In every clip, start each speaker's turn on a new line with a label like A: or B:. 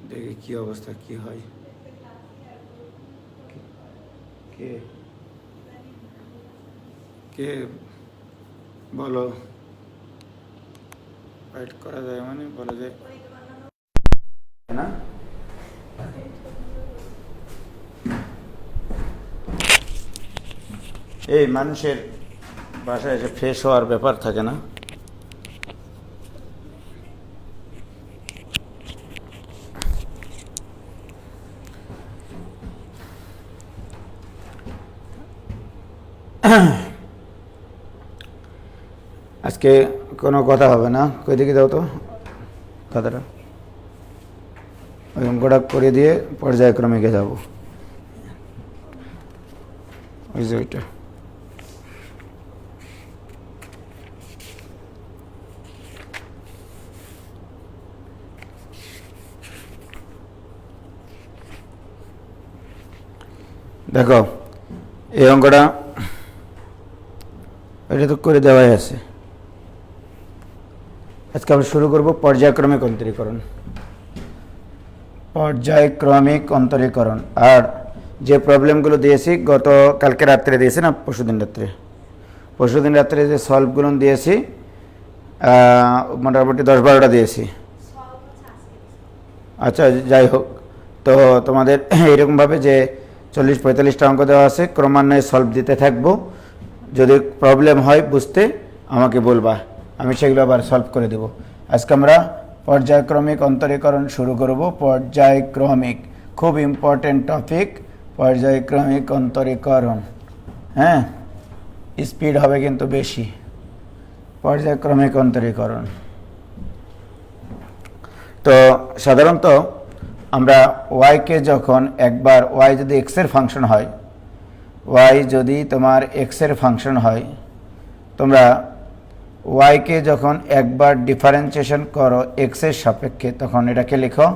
A: দেখি কি অবস্থা কি হয়। কে কে বলো, ফাইট করা যায় মানে বলা যায় না। এই মানুষের বাসায় এসে ফ্রেশ হওয়ার ব্যাপার থাকে না। আজকে কোনো কথা হবে না, কই দিকে দাও তো কথাটা, ওই অঙ্কটা করে দিয়ে পর্যায়ক্রমিকে যাব। ওই যে ওইটা দেখো, এই অঙ্কটা এটা তো করে দেওয়াই আছে। আজকে আমরা শুরু করব পর্যায়ক্রমিক অন্তরীকরণ। পর্যায়ক্রমিক অন্তরীকরণ। আর যে প্রবলেমগুলো দিয়েছি গত কালকে রাত্রে দিয়েছি না, পরশুদিন রাত্রে যে সলভগুলো দিয়েছি মোটামুটি 10-12টা দিয়েছি। আচ্ছা যাই হোক, তো তোমাদের এরকমভাবে যে 40-45টা অঙ্ক দেওয়া আছে, ক্রমান্বয়ে সলভ দিতে থাকবো। যদি প্রবলেম হয় বুঝতে আমাকে বলবা, আমি সেগুলো আবার সলভ করে দেব। আজকে আমরা পর্যায়ক্রমিক অন্তরীকরণ শুরু করব। পর্যায়ক্রমিক, খুব ইম্পর্টেন্ট টপিক, পর্যায়ক্রমিক অন্তরীকরণ। হ্যাঁ, স্পিড হবে কিন্তু বেশি। পর্যায়ক্রমিক অন্তরীকরণ তো সাধারণত আমরা ওয়াইকে যখন একবার, ওয়াই যদি এক্সের ফাংশন হয়, ওয়াই যদি তোমার এক্সের ফাংশন হয়, তোমরা ওয়াইকে যখন একবার ডিফারেন্সিয়েশন করো এক্সের সাপেক্ষে, তখন এটাকে লিখো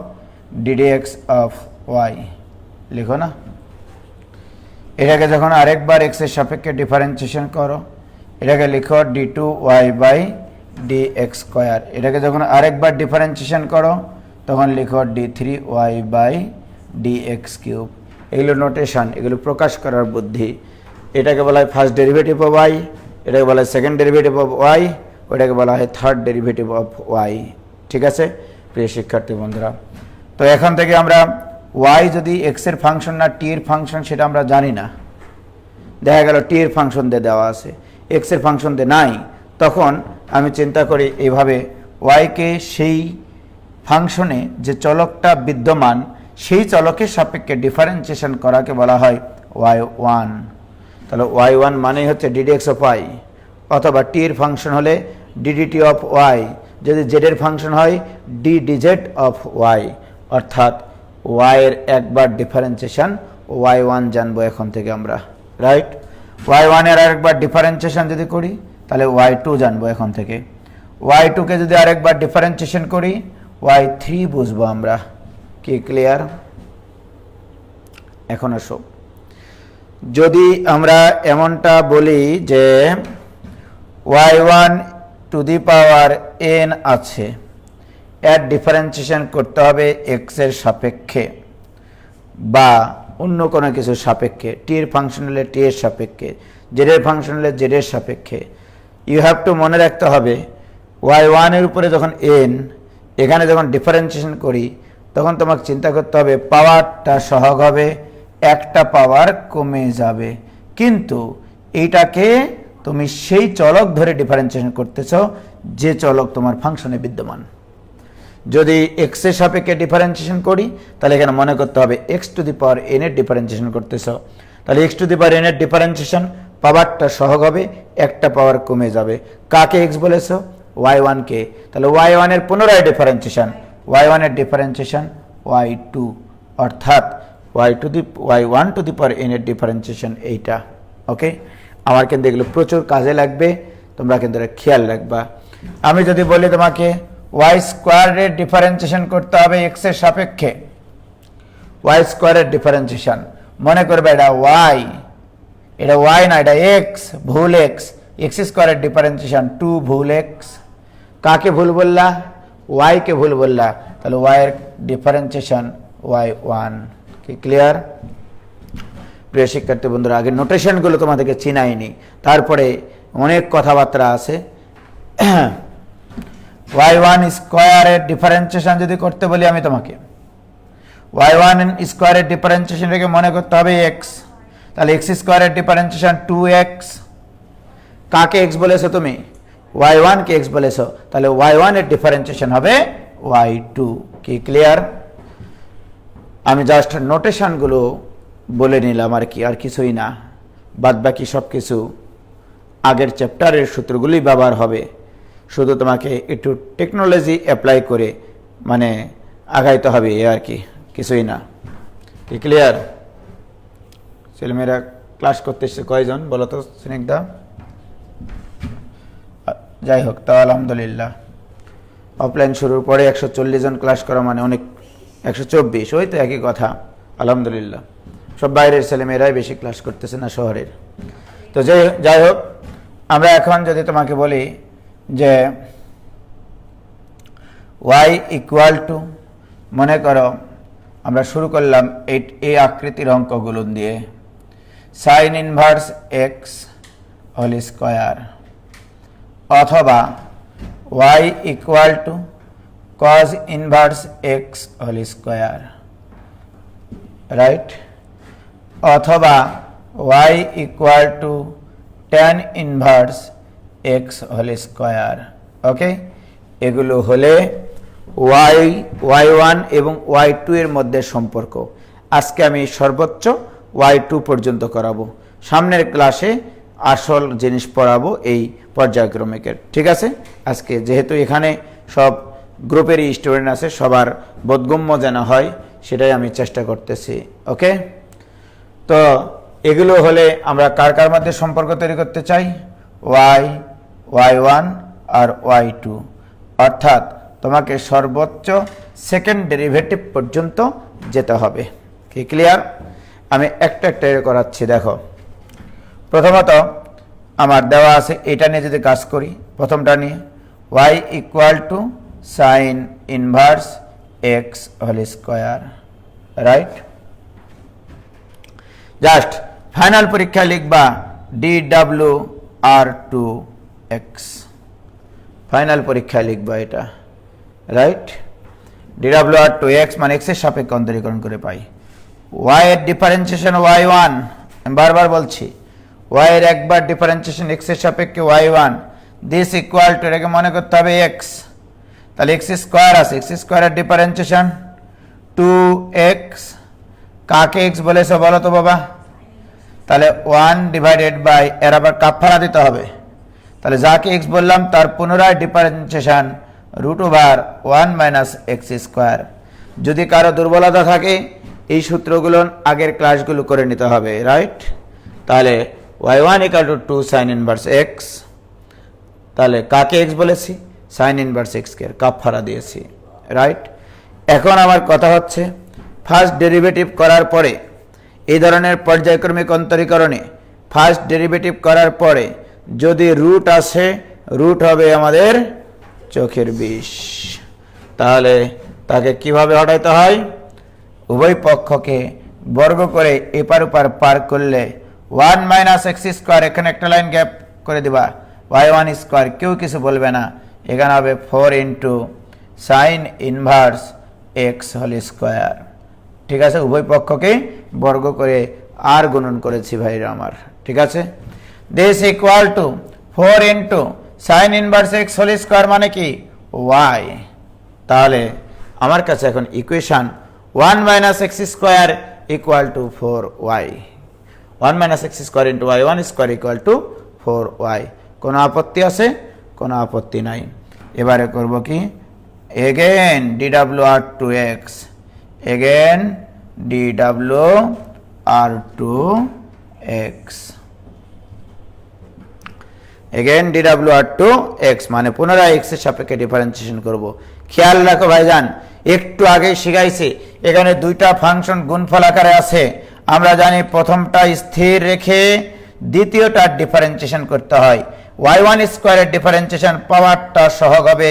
A: ডিডিএক্স অফ ওয়াই, লিখো না। এটাকে যখন আরেকবার এক্সের সাপেক্ষে ডিফারেন্সিয়েশন করো, এটাকে লিখো d2y/dx²। এটাকে যখন আরেকবার ডিফারেন্সিয়েশন করো তখন লিখো d3y/dx³। এগুলো নোটেশন, এগুলো প্রকাশ করার বুদ্ধি। এটাকে বলা হয় ফার্স্ট ডেরিভেটিভ অফ ওয়াই, এটাকে বলা হয় সেকেন্ড ডেরিভেটিভ অফ ওয়াই, ওটাকে বলা হয় থার্ড ডেরিভেটিভ অফ ওয়াই। ঠিক আছে প্রিয় শিক্ষার্থী বন্ধুরা, তো এখন থেকে আমরা ওয়াই যদি এক্সের ফাংশন না টি এর ফাংশন সেটা আমরা জানি না। দেখা গেল টি এর ফাংশন দিয়ে দেওয়া আছে, এক্সের ফাংশন দিয়ে নাই, তখন আমি চিন্তা করি এইভাবে, ওয়াইকে সেই ফাংশনে যে চলকটা বিদ্যমান সেই চলকের সাপেক্ষে ডিফারেন্সিয়েশন করাকে বলা হয় y1। তাহলে y1 মানেই হচ্ছে ডিডিএক্স অফ ওয়াই, অথবা টি এর ফাংশন হলে ডিডিটি অফ ওয়াই, যদি জেড এর ফাংশন হয় ডিডিজেড অফ ওয়াই, অর্থাৎ ওয়াই এর একবার ডিফারেন্সিয়েশন y1 জানবো এখন থেকে আমরা, রাইট। y1 এর আরেকবার ডিফারেন্সিয়েশন যদি করি তাহলে y2 জানবো এখন থেকে। y2 কে যদি আরেকবার ডিফারেন্সিয়েশন করি y3 বুঝবো আমরা। কি ক্লিয়ার? এখন আসো, যদি আমরা এমনটা বলি যে y1 two the power n আছে, এর ডিফারেন্সিয়েশন করতে হবে x এর সাপেক্ষে বা অন্য কোনো কিছুর সাপেক্ষে, টি এর ফাংশন হলে টি এর সাপেক্ষে, জেড এর ফাংশন হলে জেড এর সাপেক্ষে। ইউ হ্যাভ টু মনে রাখতে হবে y1 এর উপরে যখন n, এখানে যখন ডিফারেন্সিয়েশন করি তখন তোমাকে চিন্তা করতে হবে পাওয়ারটা সহগ হবে, একটা পাওয়ার কমে যাবে, কিন্তু এইটাকে তুমি সেই চলক ধরে ডিফারেন্সিয়েশন করতেছ যে চলক তোমার ফাংশনে বিদ্যমান। যদি এক্স এর সাপেক্ষে ডিফারেন্সিয়েশন করি তাহলে এখানে মনে করতে হবে x two the power N এর ডিফারেন্সিয়েশন করতেছ, তাহলে x two the power N এর ডিফারেন্সিয়েশন পাওয়ারটা সহগ হবে, একটা পাওয়ার কমে যাবে। কাকে এক্স বলেছো? y1 কে, তাহলে y1 এর পুনরায় ডিফারেন্সিয়েশন, y1 এর ডিফারেন্সিয়েশন y2, অর্থাৎ y1 two the power n এর ডিফারেন্সিয়েশন এইটা। ওকে, আমার কিন্তু এগুলো প্রচুর কাজে লাগবে, তোমরা কিন্তু এটা খেয়াল রাখবা। আমি যদি বলি তোমাকে y² এর ডিফারেন্সিয়েশন করতে হবে x এর সাপেক্ষে, y² এর ডিফারেন্সিয়েশন, মনে করবে এটা y, এটা y না, এটা x, ভুল x, x² এর ডিফারেন্সিয়েশন 2 ভুল x। কাকে ভুল বললা? ওয়াই কে ভুল বললা, তাহলে ওয়াই এর ডিফারেন্সিয়েশন y1। কি ক্লিয়ার? প্রিয় শিক্ষার্থী বন্ধুরা, আগে নোটেশনগুলো তোমাদেরকে চিনাইনি, তারপরে অনেক কথাবার্তা আছে। y1 স্কয়ারের ডিফারেন্সিয়েশন যদি করতে বলি আমি তোমাকে, y1 স্কয়ারের ডিফারেন্সিয়েশন রেখে মনে করতে হবে x, তাহলে x স্কয়ারের ডিফারেন্সিয়েশন 2x। কাকে x বলেছো তুমি? y1 কে x বলেছো, তাহলে y1 এর ডিফারেন্সিয়েশন হবে y2। কি ক্লিয়ার? আমি জাস্ট নোটেশনগুলো বলে নিলাম আর কি, আর কিছুই না। বাদ বাকি সব কিছু আগের চ্যাপ্টারের সূত্রগুলোই ব্যবহার হবে, শুধু তোমাকে একটু টেকনোলজি অ্যাপ্লাই করে মানে আগাইতে হবে এ আর কি, কিছুই না। কি ক্লিয়ার? ছেলেমেয়েরা ক্লাস করতে এসছে কয়জন বলো তো স্নিগ্ধা? যাই হোক, তা আলহামদুলিল্লাহ। অফলাইন শুরুর পরে 140 জন ক্লাস করা মানে অনেক, 124 ওই তো একই কথা। আলহামদুলিল্লাহ, সব বাইরের ছেলেমেয়েরাই বেশি ক্লাস করতেছে না শহরের। তো যাই হোক, আমরা এখন যদি তোমাকে বলি যে y ইকুয়াল টু, মনে করো আমরা শুরু করলাম এই আকৃতির অঙ্কগুলো দিয়ে, sine inverse x whole square, অথবা y equal to cos inverse x whole square, right, অথবা y equal to tan inverse x whole square. Okay, এগুলো হলে y1 এবং y2 এর মধ্যে সম্পর্ক। আজকে আমি সর্বোচ্চ y2 পর্যন্ত করাবো, সামনের ক্লাসে আসল জিনিস পড়াবো এই পর্যায়ক্রমিকের। ঠিক আছে? আজকে যেহেতু এখানে সব গ্রুপেরই স্টুডেন্ট আছে, সবার বোধগম্য যেন হয় সেটাই আমি চেষ্টা করতেছি। ওকে, তো এগুলো হলে আমরা কার কার মধ্যে সম্পর্ক তৈরি করতে চাই? y1 আর y2, অর্থাৎ তোমাকে সর্বোচ্চ সেকেন্ড ডেরিভেটিভ পর্যন্ত যেতে হবে। কি ক্লিয়ার? আমি একটা একটা করাচ্ছি। দেখো, প্রথমত আমার দেওয়া আছে, এটা নিয়ে যদি কাজ করি, প্রথমটা নিয়ে y equal to sine inverse x whole square, right. Just final পরীক্ষা লিখবা DWR2x, ফাইনাল পরীক্ষা লিখবা এটা, রাইট। DWR2x মানে x এর সাপেক্ষে অন্তরীকরণ করে পাই। y এর ডিফারেন্সিয়েশন y1, আমি বারবার বলছি y এর একবার ডিফারেন্সিয়েশন x এর সাপেক্ষে y1, দিস ইকুয়াল টু, এটাকে মনে করতে হবে x, তাহলে x স্কয়ার আছে, x স্কয়ারের ডিফারেন্সিয়েশন 2x। কাকে x বলেছো বলো তো বাবা? তাহলে 1 ডিভাইডেড বাই, এর আবার কাফারা দিতে হবে, তাহলে যাকে x বললাম তার পুনরায় ডিফারেন্সিয়েশন √1 মাইনাস এক্স স্কয়ার। যদি কারো দুর্বলতা থাকে এই সূত্রগুলো আগের ক্লাসগুলো করে নিতে হবে, রাইট। তাহলে y1 equal to 2 sign inverse x, তাহলে কাকে x বলেছি? সাইন ইনভার্স এক্স কে কাফারা দিয়েছি, রাইট। এখন আমার কথা হচ্ছে, ফার্স্ট ডেরিভেটিভ করার পরে এই ধরনের পর্যায়ক্রমিক অন্তরীকরণে ফার্স্ট ডেরিভেটিভ করার পরে যদি রুট আসে, রুট হবে আমাদের চোখের বিষ। তাহলে তাকে কিভাবে হটাইতে হয়? উভয় পক্ষকে বর্গ করে এপার ওপার পার করলে 1 মাইনাস এক্স স্কোয়ার, এখানে একটা লাইন গ্যাপ করে দিবা, y1 স্কোয়ার, কেউ কিছু বলবে না, এখানে হবে 4 into sine inverse x whole square. ঠিক আছে, উভয় পক্ষকে বর্গ করে আর গুণন করেছি ভাইরা আমার, ঠিক আছে। This equal to 4 into sine inverse x whole square মানে কি? y। তাহলে আমার কাছে এখন equation 1 minus x square equal to 4y, 1 minus x square into y1 square equal to 4y। কোনো আপত্তি আছে? কোনো আপত্তি নাই। এবারে করব কি? Again DWR2x, again DWR2x, again DWR2x মানে পুনরায় x এর সাপেক্ষে ডিফারেন্সিয়েশন করব। খেয়াল রাখো ভাইজান, একটু আগে শিখাইছি এখানে দুইটা ফাংশন গুণফল আকারে আছে। আমরা জানি প্রথমটা স্থির রেখে দ্বিতীয়টার ডিফারেন্সিয়েশন করতে হয়। y1 স্কয়ারের ডিফারেন্সিয়েশন পাওয়ারটা সহগ হবে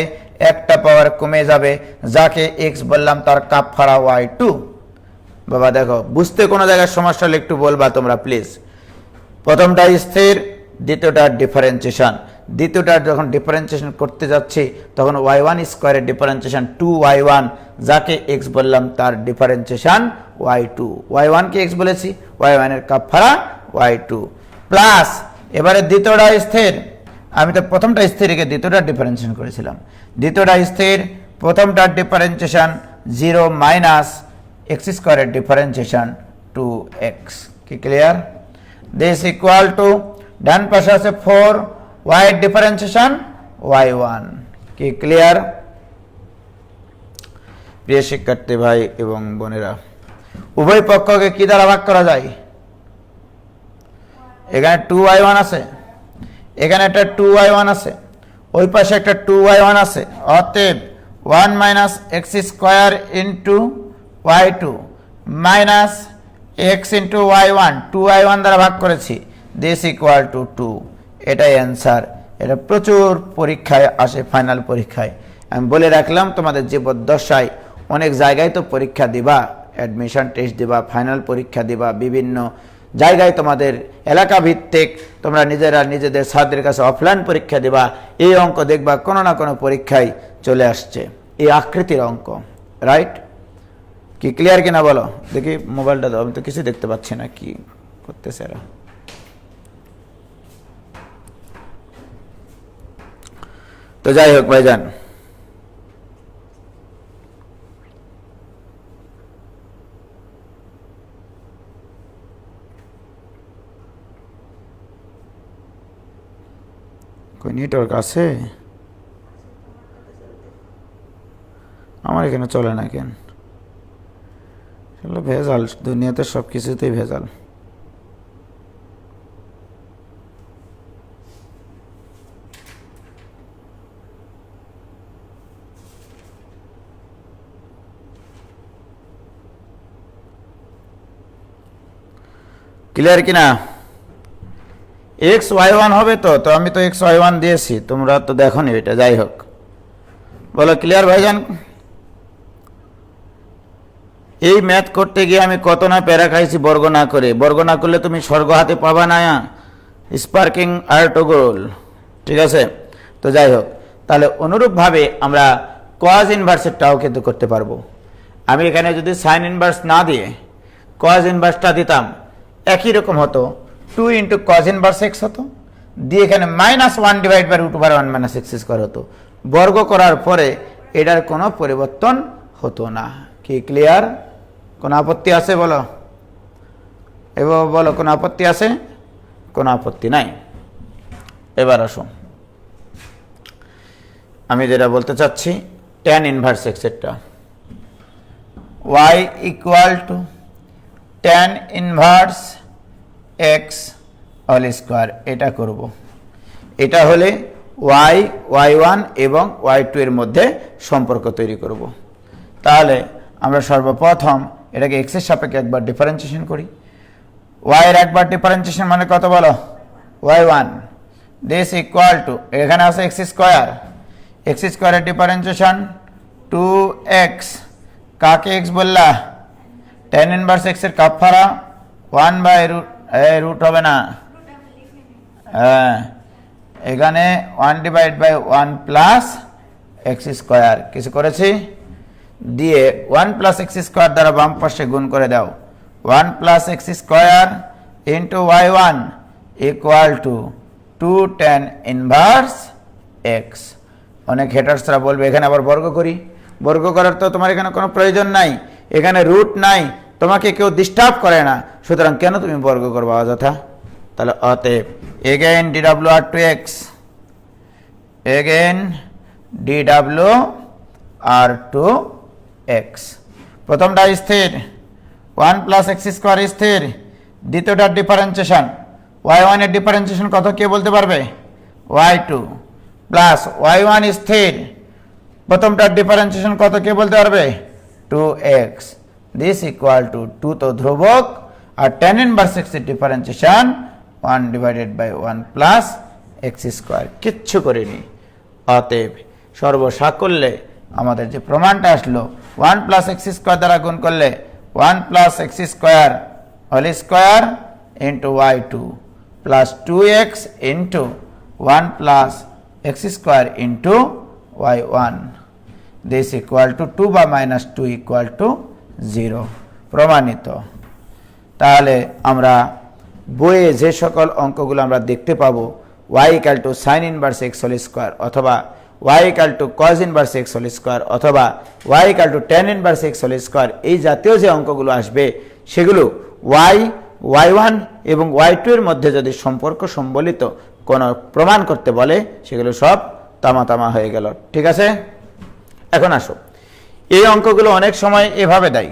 A: একটা পাওয়ার কমে যাবে, যাকে এক্স বললাম তার কাপফারা y2। বাবা দেখো, বুঝতে কোনো জায়গায় সমস্যা হলে একটু বলবা তোমরা প্লিজ। প্রথমটা স্থির, দ্বিতীয়টা ডিফারেন্সিয়েশন। দ্বিতীয়টা যখন ডিফারেন্সিয়েশন করতে যাচ্ছি তখন y1 স্কোয়ারের ডিফারেন্সিয়েশন 2y1, যাকে x বললাম তার ডিফারেন্সিয়েশন y2। y1 কে x বলেছি, y1 এর কাপফারা y2 প্লাস, এবারে দ্বিতীয়টা স্থির, আমি তো প্রথমটা স্থির রেখে দ্বিতীয়টা ডিফারেন্সিয়েশন করেছিলাম। দ্বিতীয়টা স্থির, প্রথমটার ডিফারেন্সিয়েশন 0 মাইনাস x স্কোয়ারের ডিফারেন্সিয়েশন 2x। কি ক্লিয়ার? দিস ইকুয়াল টু, ডান পাশে আছে 4, y এর ডিফারেন্সিয়েশন y1। কি ক্লিয়ার প্রিয় শিক্ষার্থী ভাই এবং বোনেরা? উভয় পক্ষকে কি দ্বারা ভাগ করা যায়? এখানে 2y1 আছে, এখানে একটা 2y1 আছে, ওই পাশে একটা 2y1 আছে, অতএব 1 minus x square into y2 minus x into y1, 2y1 দ্বারা ভাগ করেছি, দিস ইকুয়াল টু 2। এটাই অ্যান্সার। এটা প্রচুর পরীক্ষায় আসে, ফাইনাল পরীক্ষায়। আমি বলে রাখলাম তোমাদের জীবদ্দশায় অনেক জায়গায় তো পরীক্ষা দিবা, অ্যাডমিশন টেস্ট দিবা, ফাইনাল পরীক্ষা দিবা, বিভিন্ন জায়গায় তোমাদের এলাকা ভিত্তিক তোমরা নিজেরা নিজেদের ছাত্রদের কাছে অফলাইন পরীক্ষা দিবা। এই অঙ্ক দেখবা কোনো না কোনো পরীক্ষায় চলে আসছে, এই আকৃতির অঙ্ক, রাইট? কি ক্লিয়ার কিনা বলো দেখি? মোবাইলটা দাও, আমি তো কিছু দেখতে পাচ্ছি না কি করতেছে এরা। তো যাই হোক ভাইজান, কই নেটওয়ার্ক আছে? আমার এখানে চলে না কেন? ভেজাল, দুনিয়াতে সব কিছুতেই ভেজাল। ক্লিয়ার কিনা? xy1 হবে তো আমি তো xy1 দিয়েছি, তোমরা তো দেখো নি এটা। যাই হোক, বলো ক্লিয়ার ভাইজান? এই ম্যাথ করতে গিয়ে আমি কত না প্যারা খাইছি বর্গ না করে। বর্গ না করলে তুমি স্বর্গ হাতে পাবা না, স্পার্কিং আর্টগোল, ঠিক আছে? তো যাই হোক, তাহলে অনুরূপভাবে আমরা কজ ইনভার্সেরটাও কিন্তু করতে পারবো। আমি এখানে যদি সাইন ইনভার্স না দিয়ে কজ ইনভার্সটা দিতাম, একই রকম হতো, 2 ইন্টু কজ ইনভার্স x হতো, দিয়ে এখানে -1 divide by √1 minus x square হতো। বর্গ করার পরে এটার কোনো পরিবর্তন হতো না। কি ক্লিয়ার? কোনো আপত্তি আছে বলো? এবার বলো, কোনো আপত্তি আছে? কোনো আপত্তি নাই। এবার আসো, আমি যেটা বলতে চাচ্ছি, tan ইনভার্স x এরটা, y equal to tan inverse x whole square, এটা করব। এটা হলে y1 এবং y2 এর মধ্যে সম্পর্ক তৈরি করব। তাহলে আমরা সর্বপ্রথম এটাকে x এর সাপেক্ষে একবার ডিফারেন্সিয়েশন করি। y এর একবার ডিফারেন্সিয়েশন মানে কত বলো? y1, দিস ইকুয়াল টু, এখানে আছে x স্কোয়ার, x স্কোয়ারের ডিফারেন্সিয়েশন 2x, কাকে x বললা? tan ইনভার্স x এর কাপফারা 1 বাই রুট হবে না, হ্যাঁ, এখানে 1 divide by 1 plus x square কিছু করেছি, দিয়ে 1 প্লাস এক্স স্কোয়ার দ্বারা বাম পাশে গুণ করে দাও, 1 plus x square into y1 equal to 2 tan inverse x. অনেক হেটার্সরা বলবে এখানে আবার বর্গ করি। বর্গ করার তো তোমার এখানে কোনো প্রয়োজন নাই, এখানে রুট নাই, তোমাকে কেউ ডিস্টার্ব করে না, সুতরাং কেন তুমি বর্গ করবা অযথা? তাহলে অতএব এগেইন dwr2x, এগেইন dwr2x, প্রথমটা স্থির 1 প্লাস এক্স স্কোয়ার স্থির, দ্বিতীয়টার ডিফারেন্সিয়েশন y1 এর ডিফারেন্সিয়েশন কত কে বলতে পারবে? y2 প্লাস y1 স্থির, প্রথমটার ডিফারেন্সিয়েশন কত কে বলতে পারবে? 2x, দিস ইকুয়াল টু 2 তো ধ্রুবক, আর tan ইনভার্স x এর differentiation 1 divided by 1 plus x square, কিচ্ছু করিনি। অতএব সর্বসাকল্যে আমাদের যে প্রমাণটা আসলো 1 প্লাস এক্স স্কোয়ার দ্বারা গুণ করলে 1 plus x square whole square into y two plus 2x into 1 plus x square into y one this equal to 2 বা মাইনাস 2 ইকুয়াল টু 0 প্রমাণিত। তাহলে আমরা বইয়ে যে সকল অঙ্কগুলো আমরা দেখতে পাবো y equal to sine inverse x whole square অথবা y equal to cos inverse x whole square অথবা y equal to tan inverse x whole square, এই জাতীয় যে অঙ্কগুলো আসবে সেগুলো y1 এবং y2 এর মধ্যে যদি সম্পর্ক সম্বলিত কোনো প্রমাণ করতে বলে সেগুলো সব তামা হয়ে গেল। ঠিক আছে, এখন আসো, এই অঙ্কগুলো অনেক সময় এভাবে দেয়,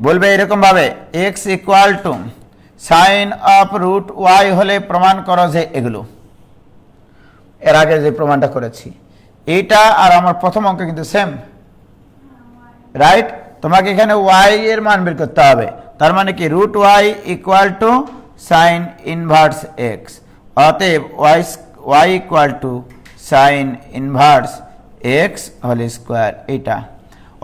A: বলবে এরকম ভাবে x equal to sine of root y হলে প্রমাণ করো যে এগুলো। এর আগে যে প্রমাণটা করেছি এইটা আর আমার প্রথম অঙ্ক কিন্তু সেম, রাইট? তোমাকে এখানে y এর মান বের করতে হবে, তার মানে কি root y equal to sine inverse x, অতএব y equal to sine inverse x whole square এইটা।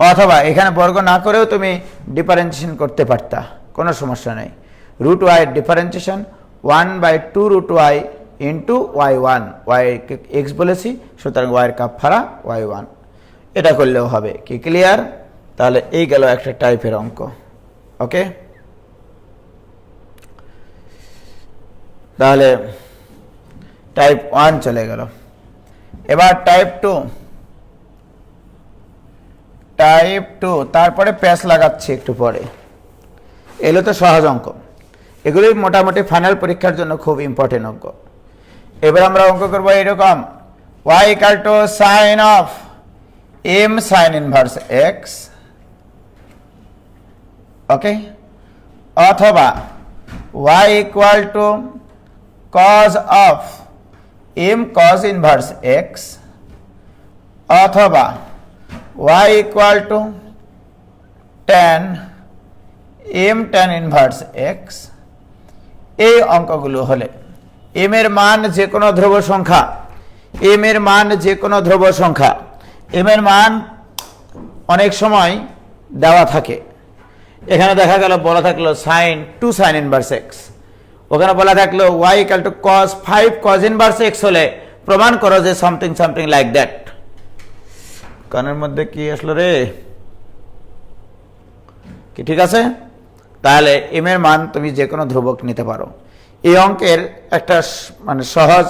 A: অথবা এখানে বর্গ না করেও তুমি ডিফারেন্সিয়েশন করতে পারতা, কোনো সমস্যা নেই। রুট ওয়াই এর differentiation 1/2 root y into y one, y x বলেছি সুতরাং ওয়াইয়ের কাপফারা ওয়াই ওয়ান, এটা করলেও হবে। কি ক্লিয়ার? তাহলে এই গেল একটা টাইপের অঙ্ক। ওকে, তাহলে টাইপ 1 চলে গেল। এবার টাইপ 2, তারপরে প্যাচ লাগাচ্ছি একটু পরে। এগুলো তো সহজ অঙ্ক, এগুলি মোটামুটি ফাইনাল পরীক্ষার জন্য খুব ইম্পর্টেন্ট অঙ্ক। এবার আমরা অঙ্ক করবো এরকম y equal to sine of m sine inverse x, okay, অথবা y equal to cos of m cos inverse x, অথবা y equal to tan m tan inverse x. এই অঙ্কগুলো হলে m এর মান যে কোনো ধ্রুব সংখ্যা, m এর মান যে কোনো ধ্রুব সংখ্যা, m এর মান অনেক সময় দেওয়া থাকে। এখানে দেখা গেল বলা থাকলো সাইন 2 সাইন ইনভার্স এক্স, ওখানে বলা থাকলো y equal two cos 5 cos inverse x হলে প্রমাণ করো যে সামথিং সামথিং লাইক দ্যাট। কানের মধ্যে কি আসলো রে? কি ঠিক আছে? তাহলে m এর মান তুমি যে কোনো ধ্রুবক নিতে পারো। এই অঙ্কের একটা মানে সহজ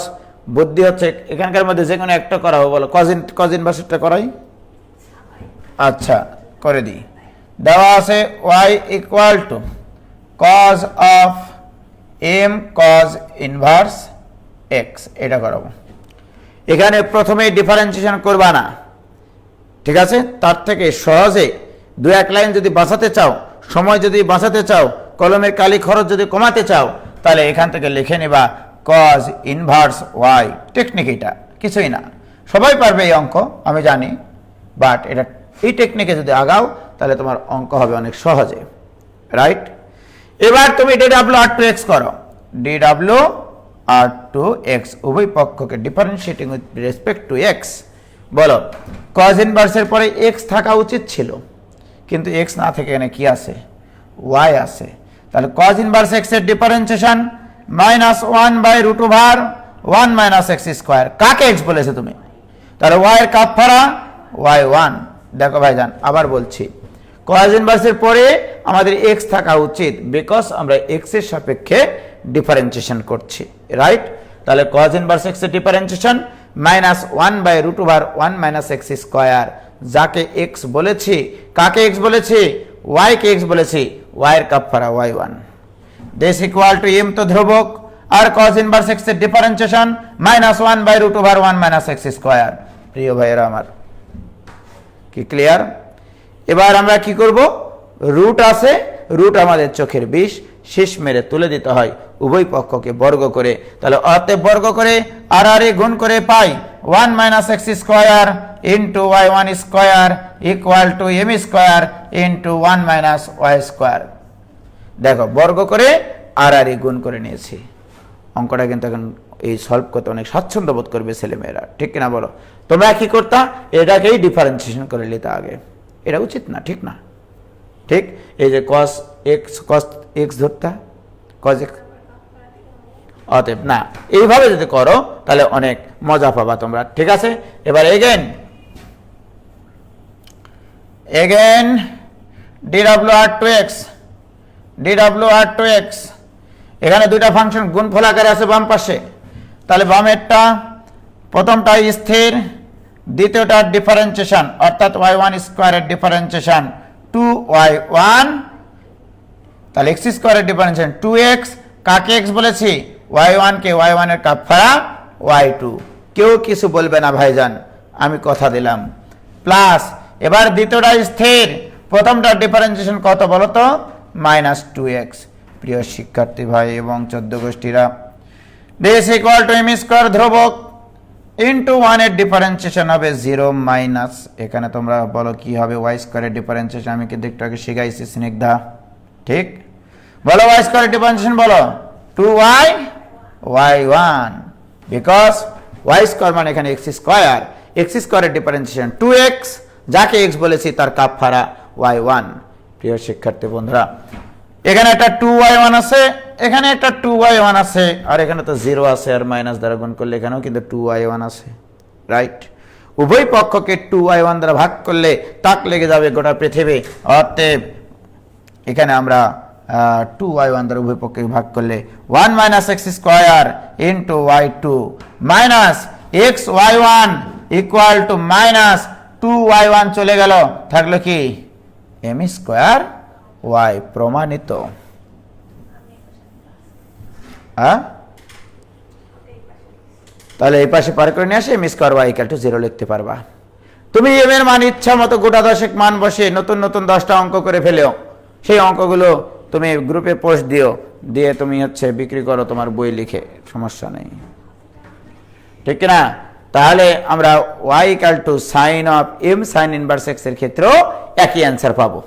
A: বুদ্ধি হচ্ছে এখানকার মধ্যে যে কোনো একটা করা হবে। বলো কজ ইনভার্সটা করাই, আচ্ছা করে দিই। দেওয়া আছে y equal to cos of m cos inverse x, এটা করাবো। এখানে প্রথমে ডিফারেন্সিয়েশন করবা না, ঠিক আছে? তার থেকে সহজে 2-1 লাইন যদি বাঁচাতে চাও, সময় যদি বাঁচাতে চাও, কলমের কালি খরচ যদি কমাতে চাও, তাহলে এখান থেকে লিখে নেবা কজ ইনভার্স ওয়াই। টেকনিক এটা, কিছুই না, সবাই পারবে এই অঙ্ক আমি জানি, বাট এটা এই টেকনিকে যদি আগাও তাহলে তোমার অঙ্ক হবে অনেক সহজে, রাইট? এবার তুমি dw/r2x করো, dw/r2x উভয় পক্ষকে differentiating with respect to x. বলো কজ ইনভার্সের পরে এক্স থাকা উচিত ছিল, কিন্তু এক্স না থেকে এখানে কি আছে? ওয়াই আছে। তাহলে কজ ইনভার্স এক্স এর ডিফারেন্সিয়েশন -1/√1 মাইনাস এক্স স্কোয়ার। কাকে এক্স বলেছে তুমি? তাহলে ওয়াই এর কাপফারা ওয়াই ওয়ান। দেখো ভাইজান আবার বলছি, কজ ইনভার্সের পরে আমাদের এক্স থাকা উচিত, বিকজ আমরা এক্স এর সাপেক্ষে ডিফারেন্সিয়েশন করছি, রাইট? তাহলে কজ ইনভার্স এক্স এর ডিফারেন্সিয়েশন -1/√1 মাইনাস এক্স স্কোয়ার, যাকে এক্স বলেছি। কাকে এক্স বলেছি? ওয়াই কে এক্স বলেছি, ওয়াই এর কাপফারা y one. This equal to m তো ধ্রুবক, আর cos ইনভার্স x এর ডিফারেন্সিয়েশন -1/√1 মাইনাস এক্স স্কোয়ার। প্রিয় ভাইয়েরা আমার, কি ক্লিয়ার? এবার আমরা কি করব? রুট আছে, রুট আমাদের চোখের বিষ, শেষ মেরে তুলে দিতে হয় উভয় পক্ষকে বর্গ করে। তাহলে অতএব বর্গ করে আর আর এ গুণ করে পাই 1 minus x square into y one square equal to m square into 1 minus y square. দেখো বর্গ করে আর আর এ গুণ করে নিয়েছি, অঙ্কটা কিন্তু এখন এই সলভ করতে অনেক স্বাচ্ছন্দ্য বোধ করবে ছেলেমেয়েরা, ঠিক কিনা বলো? তোমরা কি করতা, এটাকেই ডিফারেন্সিয়েশন করে নিতে আগে, এটা উচিত না, ঠিক না? ঠিক, এই যে কস এক্স ধরতা, কস এক্স, অতএব না, এইভাবে যদি করো তাহলে অনেক মজা পাবা তোমরা, ঠিক আছে? এবার এগেন dwr2x এখানে দুইটা ফাংশন গুণফল আকারে আছে বাম পাশে, তাহলে বামেরটা প্রথমটা স্থির, দ্বিতীয়টা ডিফারেন্সিয়েশন অর্থাৎ y1 স্কয়ারের ডিফারেন্সিয়েশন 2y1, তাহলে x স্কয়ারের ডিফারেন্সিয়েশন 2x, কাকে x বলেছি, y1 কে, y1 এর কাফারা y2, কেউ কিছু বলবে না ভাইজান, আমি কথা দিলাম, প্লাস এবার দ্বিতীয়টা স্থির, প্রথমটা ডিফারেন্সিয়েশন কত বলো তো, -2x। প্রিয় শিক্ষার্থী ভাই এবং 14 গোষ্ঠীরা, this equal to m square ধ্রুবক ইনটু 1 এর ডিফারেন্সিয়েশন হবে 0 মাইনাস, এখানে তোমরা বলো কি হবে, y স্কয়ারের ডিফারেন্সিয়েশন আমি কিন্তু একটু আগে শিখাইছি স্নিগ্ধা, ঠিক? বলো y স্কয়ারের ডিফারেন্সিয়েশন বলো, 2y y1, because y square মানে এখানে x স্কয়ার, x স্কয়ারের ডিফারেন্সিয়েশন 2x, যাকে x বলেছি তার কাফারা y1। প্রিয় শিক্ষার্থী বন্ধুরা, এখানে একটা 2y1 আছে, এখানে একটা 2y1 আছে, আর এখানে তো 0 আছে, আর মাইনাস দ্বারা গুণ করলে এখানেও কিন্তু 2y1 আছে, রাইট? উভয় পক্ষকে 2y1 দ্বারা ভাগ করলে তাক লেগে যাবে গোটা পৃথিবী, অতএব এখানে আমরা 2y1 দ্বারা উভয় পক্ষকে ভাগ করলে 1 minus x square into y2 minus x y1 equal two minus 2y1 চলে গেল, থাকলো কি m স্কয়ার y, প্রমাণিত। তাহলে এই পাশে পার করে নিয়ে আসে m square y equal to 0 লিখতে পারবা। তুমি m এর মান ইচ্ছা মতো গোটা দশেক মান বসে নতুন নতুন 10টা অঙ্ক করে ফেলেও, সেই অঙ্কগুলো তুমি গ্রুপে পোস্ট দিও, দিয়ে তুমি বিক্রি করো তোমার বই লিখে, সমস্যা নেই, ঠিক না? তাহলে আমরা y equal to sine of m sine inverse x এর ক্ষেত্রেও একই অ্যান্সার পাবো,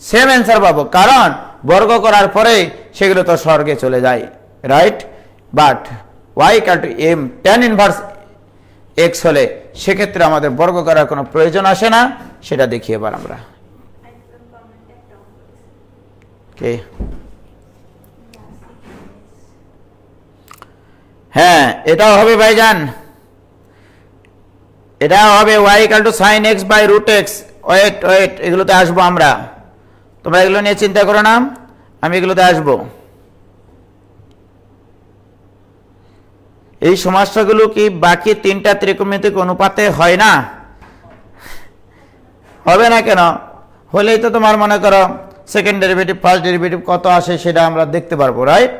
A: সেম অ্যান্সার পাবো, কারণ বর্গ করার পরে সেগুলো তো স্বর্গে চলে যায়, right? But y equal to m tan inverse x হলে সেক্ষেত্রে আমাদের বর্গ করার কোনো প্রয়োজন আসে না, সেটা দেখি এবার আমরা। কে? হ্যাঁ, এটাও হবে ভাইজান, এটা হবে y equal to sin x by root x। Wait, এগুলোতে আসবো আমরা, তোমরা এগুলো নিয়ে চিন্তা করো না, আমি এগুলোতে আসবো। এই সমস্যাগুলো কি বাকি 3টা ত্রিকোণমিতিক অনুপাতে হয় না? হবে না কেন? হলেই তো তোমার মনে করো সেকেন্ড ডেরিভেটিভ ফার্স্ট ডেরিভেটিভ কত আসে সেটা আমরা দেখতে পারবো, রাইট?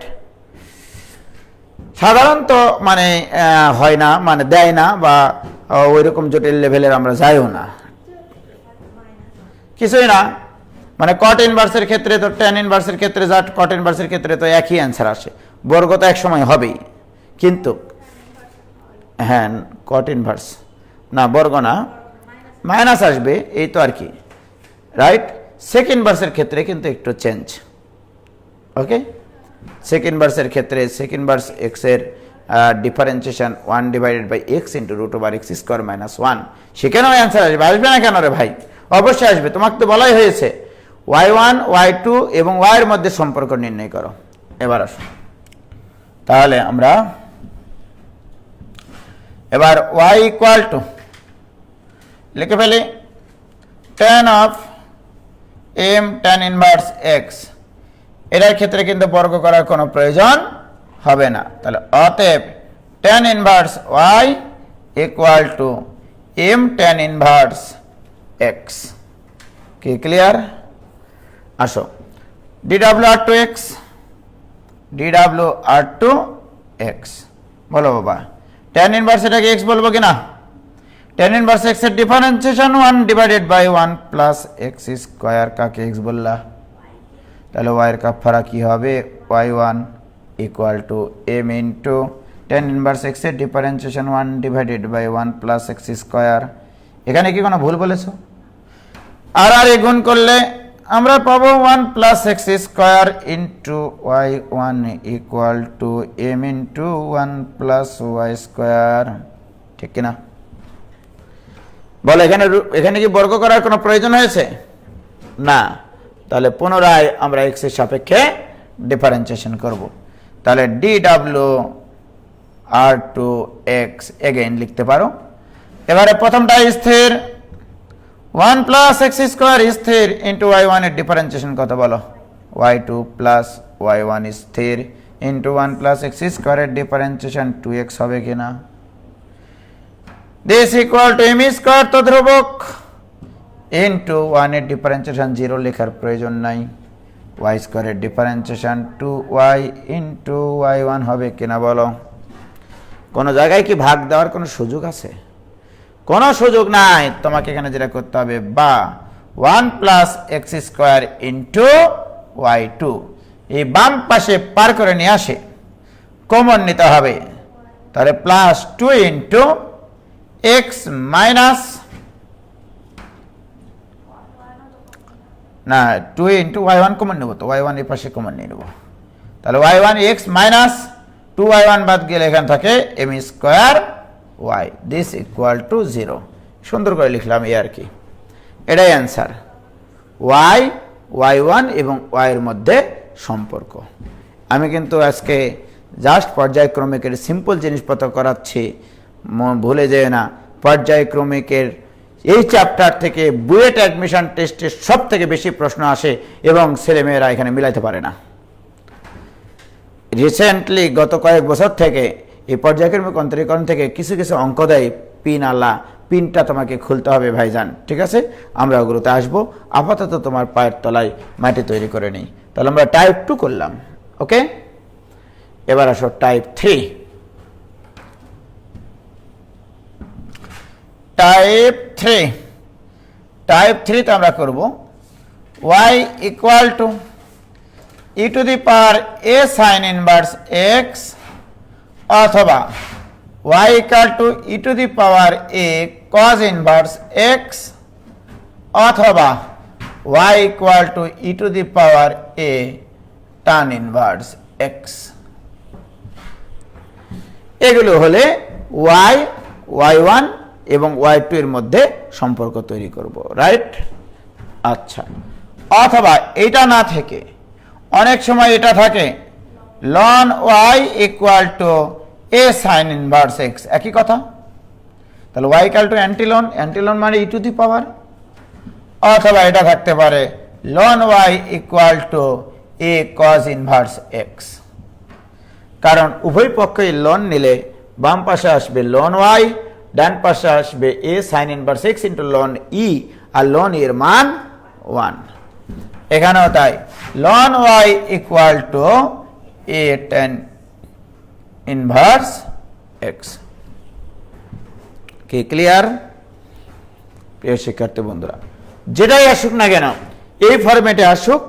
A: সাধারণত মানে হয় না, মানে দেয় না, বা ওইরকম জটিল লেভেলের আমরা যাইও না, কিছুই না। মানে কট ইনভার্সের ক্ষেত্রে তো ট্যান ইনভার্সের ক্ষেত্রে যা কট ইনভার্সের ক্ষেত্রে তো একই অ্যান্সার আসে, বর্গ তো এক সময় হবেই, কিন্তু হ্যাঁ কট ইনভার্স না, বর্গ না, মাইনাস আসবে, এই তো আর কি, রাইট? সেকেন্ড ভার্সের ক্ষেত্রে কিন্তু একটু চেঞ্জ, ওকে? সেকেন্ড ভার্সের ক্ষেত্রে সেকেন্ড ভার্স এক্স এর differentiation 1 divided by x into root over x square minus 1, সেখানেও অ্যান্সার আসবে, আসবে না কেন রে ভাই? অবশ্যই আসবে, তোমাকে তো বলাই হয়েছে y1 y2 এবং y এর মধ্যে সম্পর্ক নির্ণয় করো। এবার আসো, তাহলে আমরা এবার y ইকুয়াল টু লিখে ফেলি tan of m tan inverse x, এটার ক্ষেত্রে কিন্তু বর্গ করার কোনো প্রয়োজন হবে না, তাহলে অতএব tan inverse y equal to m tan inverse x। কি ক্লিয়ার? আসো dwr2x dwr2x বলো বাবা, tan ইনভার্স এটাকে x বলবো কিনা? tan ইনভার্স x এর differentiation 1 divided by 1 plus x square, কাকে x বললা? তাহলে y এর কাফারা কি হবে? y1 equal to m into tan inverse x এর differentiation 1 divided by 1 plus x square. এখানে কি কোনো ভুল বলেছো? আর গুণ করলে আমরা পাবো 1 plus x square into y one equal to m into 1 plus y square, ঠিক কিনা? বলো এখানে কি বর্গ করার কোনো প্রয়োজন হয়েছে? না। তাহলে পুনরায় আমরা এক্স এর সাপেক্ষে ডিফারেন্সিয়েশন করব। তাহলে D W R to x again লিখতে পারো। এবারে প্রথমটা স্থির, 1 প্লাস এক্স স্কোয়ার স্থির ইন্টু ওয়াই ওয়ান এর ডিফারেন্সিয়েশন কত বলো? y2 প্লাস y1 স্থির ইন্টু 1 প্লাস এক্স স্কোয়ারের ডিফারেন্সিয়েশন 2x হবে কিনা? This equal to m square তো ধ্রুবক ইন্টু 1 এর ডিফারেন্সিয়েশন 0 লেখার প্রয়োজন নাই, y স্কোয়ারের ডিফারেন্সিয়েশন 2y ইন্টু y1 হবে কিনা বলো? কোনো জায়গায় কি ভাগ দেওয়ার কোনো সুযোগ আছে? কোনো সুযোগ নাই। তোমাকে এখানে যেটা করতে হবে, বা 1 plus x square into y2 এই বাম পাশে পার করে নিয়ে আসে কমন নিতে হবে। তাহলে প্লাস 2 ইন্টু এক্স মাইনাস, না 2 ইন্টু y1 কমন নেব, তো y1 এই পাশে কমন নিয়ে নেব। তাহলে y1 এক্স মাইনাস 2y1 বাদ গেলে এখানে থাকে m square y, this equal to 0। সুন্দর করে লিখলাম এই আর কি, এটাই অ্যান্সার। y y1 এবং y এর মধ্যে সম্পর্ক। আমি কিন্তু আজকে জাস্ট পর্যায়ক্রমিকের সিম্পল জিনিসপত্র করাচ্ছি, ভুলে যেও না। পর্যায়ক্রমিকের এই চ্যাপ্টার থেকে বুয়েট অ্যাডমিশন টেস্টের সব থেকে বেশি প্রশ্ন আসে এবং ছেলেমেয়েরা এখানে মিলাইতে পারে না। রিসেন্টলি গত কয়েক বছর থেকে এই পর্যায়ক্রমিক অন্তরীকরণ থেকে কিছু কিছু অঙ্ক দেয়, পিন আলা, পিনটা তোমাকে খুলতে হবে ভাইজান, ঠিক আছে? আমরা ওগুলোতে আসবো। আপাতত তোমার পায়ের তলায় মাটি তৈরি করে নিই। তাহলে আমরা টাইপ 2 করলাম, ওকে? এবার আসো টাইপ 3। টাইপ 3 তে আমরা করব y equal two e two the power a sin inverse x অথবা y equal two e two the power a cos inverse x অথবা y equal two e two the power a tan inverse x। এগুলো হলে y y1 এবং y2 এর মধ্যে সম্পর্ক তৈরি করব, রাইট? আচ্ছা, অথবা এটা না থেকে অনেক সময় এটা থাকে ln y equal to a sin inverse x, একই কথা। তাহলে y ইকুয়াল টু অ্যান্টিলন মানে e টু দি পাওয়ার, অথবা এটা থাকতে পারে ln y equal to a cos inverse x। কারণ উভয় পক্ষই ln নিলে বাম পাশে আসবে ln y, ডান পাশে আসবে a sin inverse x into ln e, আর ln এর মান 1। এখানেও তাই ln y equal to a tan inverse x। কি ক্লিয়ার প্রিয় শিক্ষার্থী বন্ধুরা? যেটাই আসুক না কেন, এই ফরম্যাটে আসুক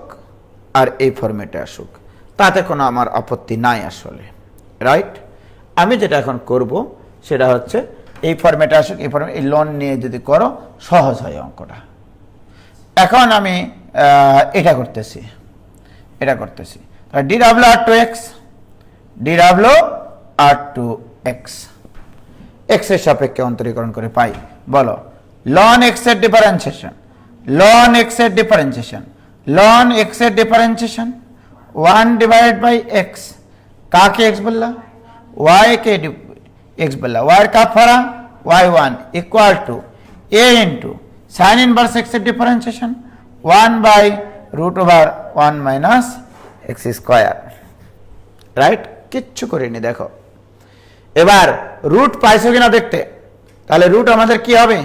A: আর এই ফরম্যাটে আসুক, তাতে কোনো আমার আপত্তি নাই আসলে, রাইট? আমি যেটা এখন করব সেটা হচ্ছে এই ফরম্যাটে আসুক, এই ফরম্যাটে এই লন নিয়ে যদি করো সহজ হয় অঙ্কটা। এখন আমি এটা করতেছি d W R to x, d W R to x x এর সাপেক্ষে অন্তরীকরণ করে পাই। বলো লন এক্স এর ডিফারেন্সিয়েশন, লন এক্স এর ডিফারেন্সিয়েশন, লন এক্স এর ডিফারেন্সিয়েশন 1 ডিভাইডেড বাই এক্স। কাকে এক্স বললা? y কে x বললা, y এর কাপ ফারা y1 equal to a into sine inverse x এর differentiation 1 by root over 1 minus x square, right? কিচ্ছু করিনি, দেখো। এবার রুট পাইছো কিনা দেখতে, তাহলে রুট আমাদের কি হবে?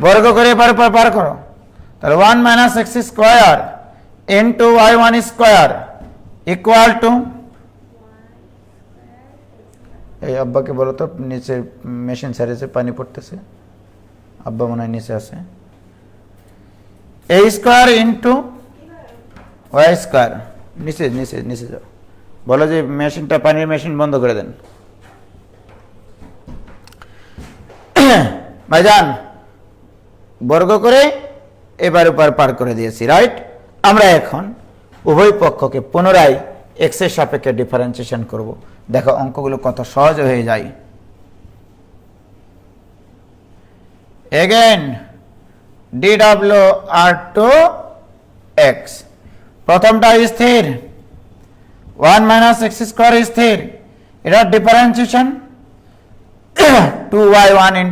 A: বর্গ করে পার করো। তাহলে 1 minus x square into y1 square equal two, এই আব্বাকে বলো তো নিচে মেশিন সারিয়েছে, পানি পড়তেছে, আব্বা মনে হয় নিচে আছে। এ স্কোয়ার ইন্টু ওয়াই স্কোয়ার, নিচে নিচে নিচে যাও, বলো যে মেশিনটা, পানির মেশিন বন্ধ করে দেন ভাইজান। বর্গ করে এবার উপর পার করে দিয়েছি, রাইট। আমরা এখন উভয় পক্ষকে পুনরায় x এর সাপেক্ষে ডিফারেন্সিয়েশন করব। দেখো অঙ্কগুলো কত সহজ হয়ে যায়। এগেন dw/x, প্রথমটা স্থির, 1 - x² স্থির, এটা ডিফারেন্সিয়েশন 2y1 ×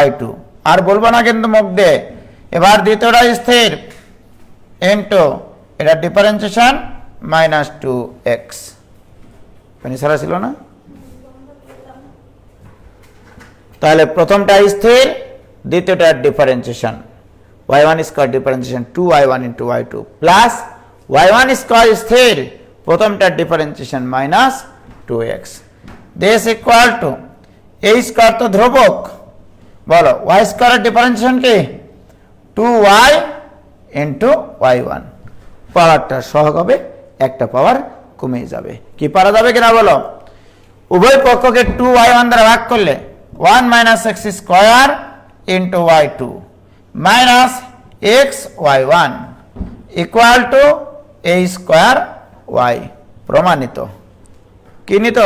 A: y2, আর বলবো না কিন্তু মুখ দিয়ে। এবার দ্বিতীয়টা স্থির ইনটু এটা ডিফারেন্সিয়েশন -2x, পানি সারা ছিল না? তাহলে প্রথমটা স্থির, দ্বিতীয়টা differentiation y1² differentiation 2y1 × y2 plus y1² স্থির, প্রথমটা differentiation -2x, this equal two a² তো ধ্রুবক, বলো y² এর ডিফারেন্সিয়েশন কি 2y × y1, পাওয়ারটা সহগ হবে, একটা পাওয়ার কমে যাবে। কি পারা যাবে কিনা বলো? উভয় পক্ষকে 2y1 দ্বারা ভাগ করলে 1 - x² × y2 minus xy1 equal to a²y, প্রমাণিত। কি নিত?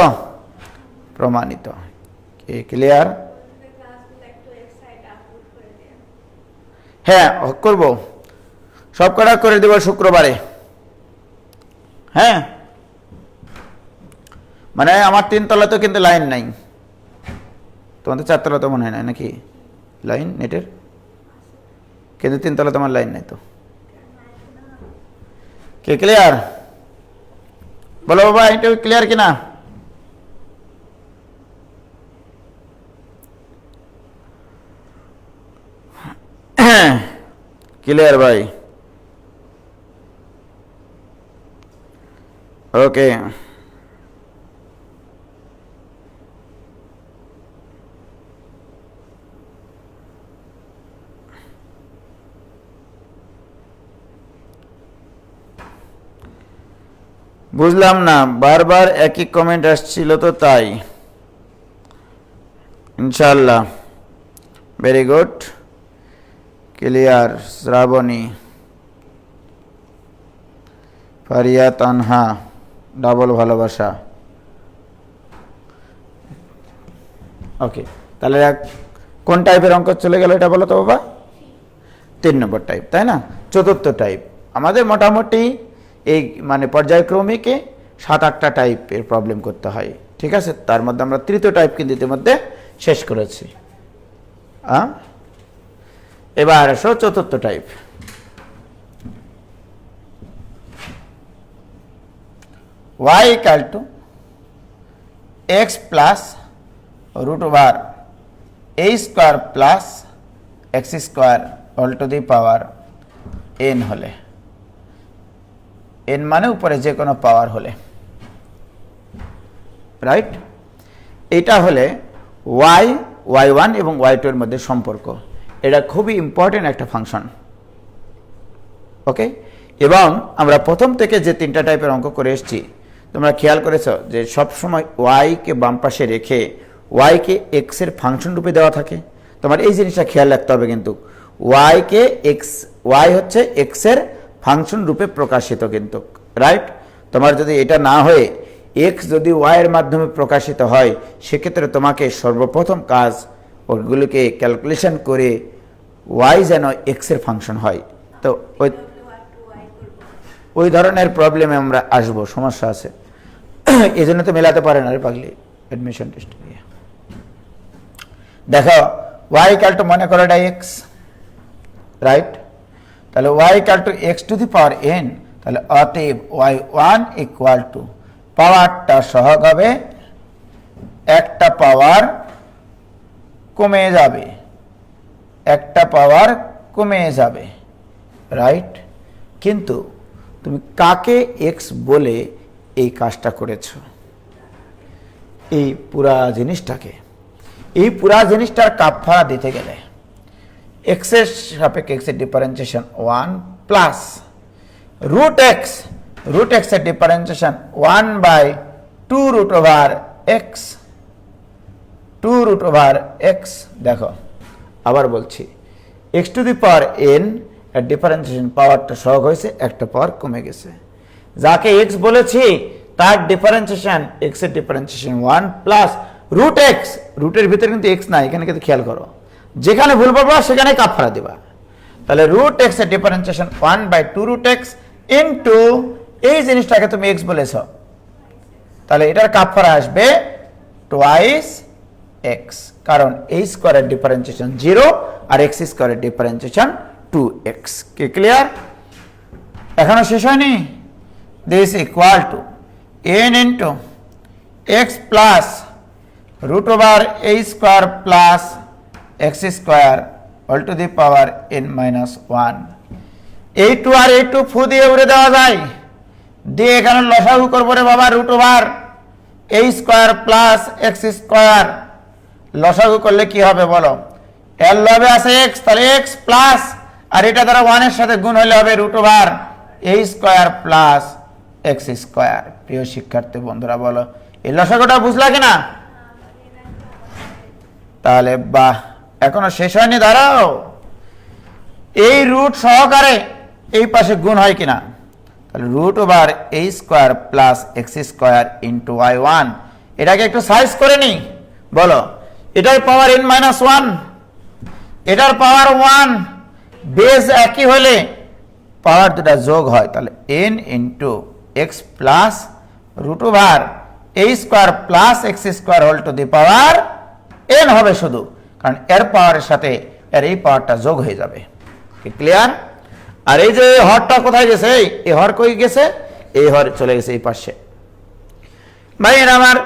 A: প্রমাণিত। কি ক্লিয়ার? হ্যাঁ করব, সব কটা করে দেব শুক্রবারে। হ্যাঁ, মানে আমার 3 তলা তো কিন্তু লাইন নাই, তোমাদের 4 তলা তো মনে হয় না নাকি লাইন নেটের, কিন্তু 3 তলা তোমার লাইন নাই তো। কে ক্লিয়ার? বলো বাবা, এটা ক্লিয়ার কিনা? ক্লিয়ার ভাই? ওকে, বুঝলাম না, বারবার একই কমেন্ট আসছিল তো তাই। ইনশাআল্লাহ, very good, clear. Shrabani, Fariya, Tanha, double ভালোবাসা। ওকে, তাহলে কোন টাইপের অঙ্ক চলে গেল এটা বলো তো বাবা? 3 নম্বর টাইপ, তাই না? চতুর্থ টাইপ আমাদের মোটামুটি এই মানে পর্যায়ক্রমিকে 7-8টা টাইপের প্রবলেম করতে হয়, ঠিক আছে? তার মধ্যে আমরা তৃতীয় টাইপ কিন্তু ইতিমধ্যে শেষ করেছি। এবার আসো চতুর্থ type. y equal to x plus √a² plus x² all to the power n হলে, n মানে উপরে যে কোনো পাওয়ার হলে, রাইট? এটা হলে y1 এবং y2 এর মধ্যে সম্পর্ক। এটা খুবই ইম্পর্টেন্ট একটা ফাংশন, ওকে? এবং আমরা প্রথম থেকে যে 3টা টাইপের অঙ্ক করে এসেছি, তোমরা খেয়াল করেছো যে সবসময় y কে বাম পাশে রেখে y কে x এর ফাংশন রূপে দেওয়া থাকে। তোমার এই জিনিসটা খেয়াল রাখতে হবে কিন্তু, y হচ্ছে x এর ফাংশন রূপে প্রকাশিত কিন্তু, রাইট? তোমার যদি এটা না হয়ে x যদি y এর মাধ্যমে প্রকাশিত হয়, সেক্ষেত্রে তোমাকে সর্বপ্রথম কাজ ওগুলোকে ক্যালকুলেশন করে y যেন x এর ফাংশন হয়। তো ওই ধরনের প্রবলেমে আমরা আসবো, সমস্যা আছে, এই জন্য তো মেলাতে পারে না রে পাগলি অ্যাডমিশন টেস্ট। দেখো y equal to মনে করো এটা x, রাইট? তাহলে y equal to x to the power n, তাহলে অতএব y1 equal to পাওয়ারটা সহগ হবে, একটা পাওয়ার কমে যাবে, একটা পাওয়ার কমে যাবে, রাইট? কিন্তু তুমি কাকে x বলে এই কাজটা করেছো? এই পুরা জিনিসটাকে, এই পুরা জিনিসটার কাফারা দিতে গেলে x এর সাপেক্ষে x এর ডিফারেন্সিয়েশন 1 প্লাস √x এর ডিফারেন্সিয়েশন 1/2√x, 2√x। দেখো আবার বলছি, x to the power n এর ডিফারেন্সিয়েশন পাওয়ারটা সহগ হয়েছে, একটা পাওয়ার কমে গেছে। যাকে এক্স বলেছি তার ডিফারেন্সিয়েশন, এক্স এর ডিফারেন্সিয়েশন 1 প্লাস রুট এক্স, রুটের ভিতরে কিন্তু এক্স নাই, এখানে কিন্তু খেয়াল করো, যেখানে ভুল পাবা সেখানে কাফারা দিবা। তাহলে রুট এক্স এর ডিফারেন্সিয়েশন 1/2 রুট এক্স ইন্টু এই জিনিসটাকে তুমি এক্স বলেছ, তাহলে এটার কাফারা আসবে টোয়াইস এক্স, কারণ এই স্কোয়ারের ডিফারেন্সিয়েশন 0 আর এক্স স্কোয়ারের ডিফারেন্সিয়েশন 2x। কি ক্লিয়ার? এখনো শেষ হয়নি। This equal to n into x plus root over a square plus x square all to the power n-1। এই টু আর এই টু ফু দিয়ে উড়ে দেওয়া যায়, দিয়ে এখানে লসাগু করবো রে বাবা, root over a square plus x square. লসাগু করলে কি হবে বলো? এর লবে আছে এক্স, তাহলে এক্স প্লাস, আর এটা দ্বারা 1 এর সাথে গুণ হলে হবে root over a square plus x square. প্রিয় শিক্ষার্থী বন্ধুরা বলো, এই লসাগুটা বুঝলা কিনা? তাহলে বাহ, এখনো শেষ হয়নি, দাঁড়াও। এই রুট সহকারে এই পাশে গুণ হয় কিনা? তাহলে root over a square plus x square into y1, এটাকে একটু সাইজ করে নি, বলো এটার পাওয়ার n-1, এটার পাওয়ার 1, বেস একই হলে পাওয়ার দুটা যোগ হয়, তাহলে n into x plus root over a square plus x square whole to the power n হবে শুধু, কারণ এর পাওয়ারের সাথে এর এই পাওয়ারটা যোগ হয়ে যাবে। কি ক্লিয়ার? আর এই যে হরটা কোথায় গেছে? এই হর কই গেছে? এই হর চলে গেছে এই পাশে। ভাই আমার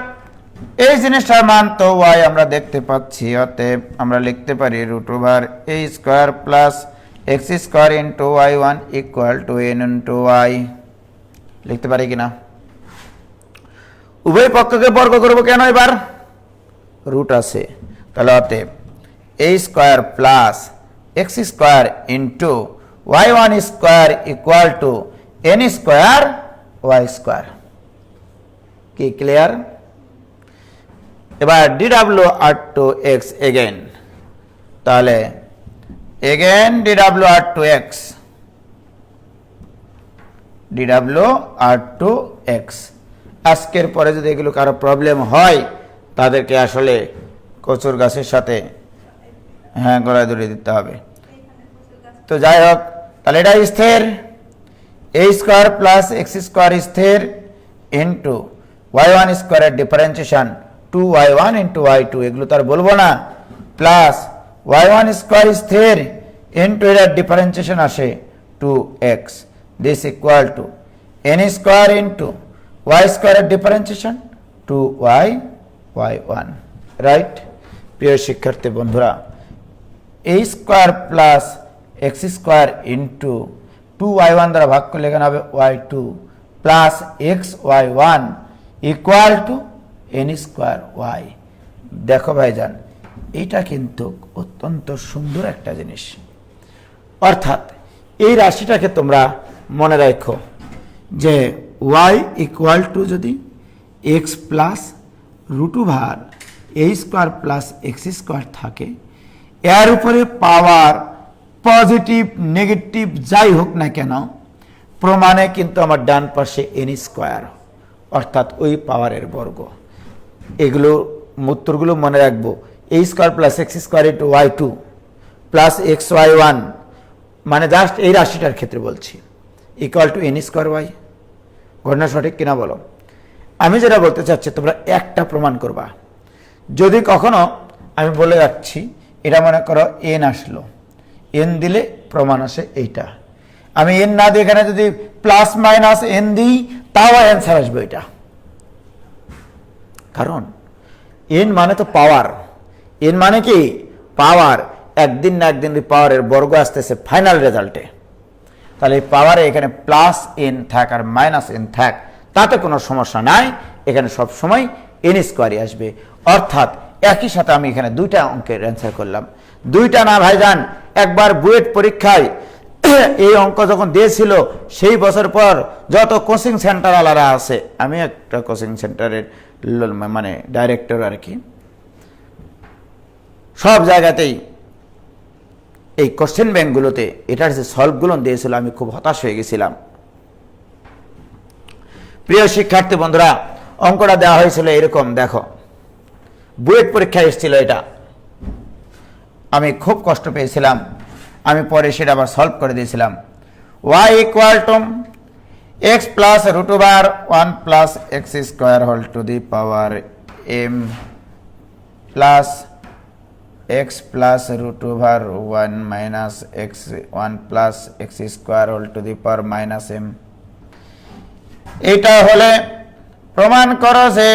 A: এই জিনিসটার মান তো y আমরা দেখতে পাচ্ছি, অতএব আমরা লিখতে পারি root over a square plus x square into y1 equal to n into y। লিখতে পারি কিনা? উভয় পক্ষকে বর্গ করবো কেন? এবার রুট আছে, তাহলে অতএব a square plus x square into y1 square equal to n square y square. কি ক্লিয়ার? এবার dw/x এগেন, তাহলে এগেন dw/x, dw/x। আজকের পরে যদি এগুলো কারো প্রবলেম হয় তাদেরকে আসলে কচুর গাছের সাথে গলায় ধরিয়ে দিতে হবে। তো যাই হোক, তাহলে এটা স্থির, a square plus x square স্থির ইন্টু y1 স্কোয়ারের ডিফারেন্সিয়েশন 2y1 ইন্টু y2, এগুলো তো আর বলবো না, প্লাস y1 স্কোয়ার স্থির ইন্টু এটার ডিফারেন্সিয়েশন আসে 2x, this equal to n square into y স্কোয়ারের ডিফারেন্সিয়েশন 2y y1। রাইট? প্রিয় শিক্ষার্থী বন্ধুরা, a square plus x square into 2y1 দ্বারা ভাগ করলে এখানে হবে y2 plus x y1 equal to n square y। দেখো ভাইজান, এইটা কিন্তু অত্যন্ত সুন্দর একটা জিনিস। অর্থাৎ এই রাশিটাকে তোমরা মনে রাখো যে y ইকুয়াল টু যদি x plus root over a square plus x square থাকে, এর উপরে পাওয়ার পজিটিভ নেগেটিভ যাই হোক না কেন, প্রমাণে কিন্তু আমার ডান পাশে n স্কোয়ার, অর্থাৎ ওই পাওয়ারের বর্গ। এগুলো উত্তরগুলো মনে রাখবো, a square plus x square into y2 plus x y1, মানে জাস্ট এই রাশিটার ক্ষেত্রে বলছি, equal to n square y। ঘটনা সঠিক কিনা বলো? আমি যেটা বলতে চাচ্ছি, তোমরা একটা প্রমাণ করবা। যদি কখনো আমি বলে যাচ্ছি, এটা মনে করো n আসলো, n দিলে প্রমাণ আসে এইটা, আমি n না দিয়ে এখানে যদি প্লাস মাইনাস n দিই তাও অ্যান্সার আসবে এটা, কারণ n মানে তো পাওয়ার। n মানে কি? পাওয়ার। একদিন না একদিন পাওয়ারের বর্গ আসতেছে ফাইনাল রেজাল্টে, তাহলে পাওয়ারে এখানে প্লাস n থাক আর মাইনাস n থাক তাতে কোনো সমস্যা নাই, এখানে সব সময় n স্কোয়ারই আসবে। অর্থাৎ একই সাথে আমি এখানে দুইটা অঙ্কের অ্যান্সার করলাম। দুইটা না ভাইজান, একবার বুয়েট পরীক্ষায় এই অঙ্ক যখন দিয়েছিল সেই বছর পর যত কোচিং সেন্টার আলাদা আছে, আমি একটা কোচিং সেন্টারের মানে ডাইরেক্টর আর কি, সব জায়গাতেই এই কোশ্চেন ব্যাংকগুলোতে এটার যে সলভগুলো দিয়েছিল আমি খুব হতাশ হয়ে গেছিলাম। প্রিয় শিক্ষার্থী বন্ধুরা, অঙ্কটা দেওয়া হয়েছিল এরকম, দেখো বুয়েট পরীক্ষায় এসেছিল এটা, আমি খুব কষ্ট পেয়েছিলাম, আমি পরে সেটা আবার সলভ করে দিয়েছিলাম। y equal to x plus root over 1 plus x square whole to the power m plus x plus root over 1 minus x 1 plus x square whole to the power minus m। এটা হলে প্রমাণ করো যে,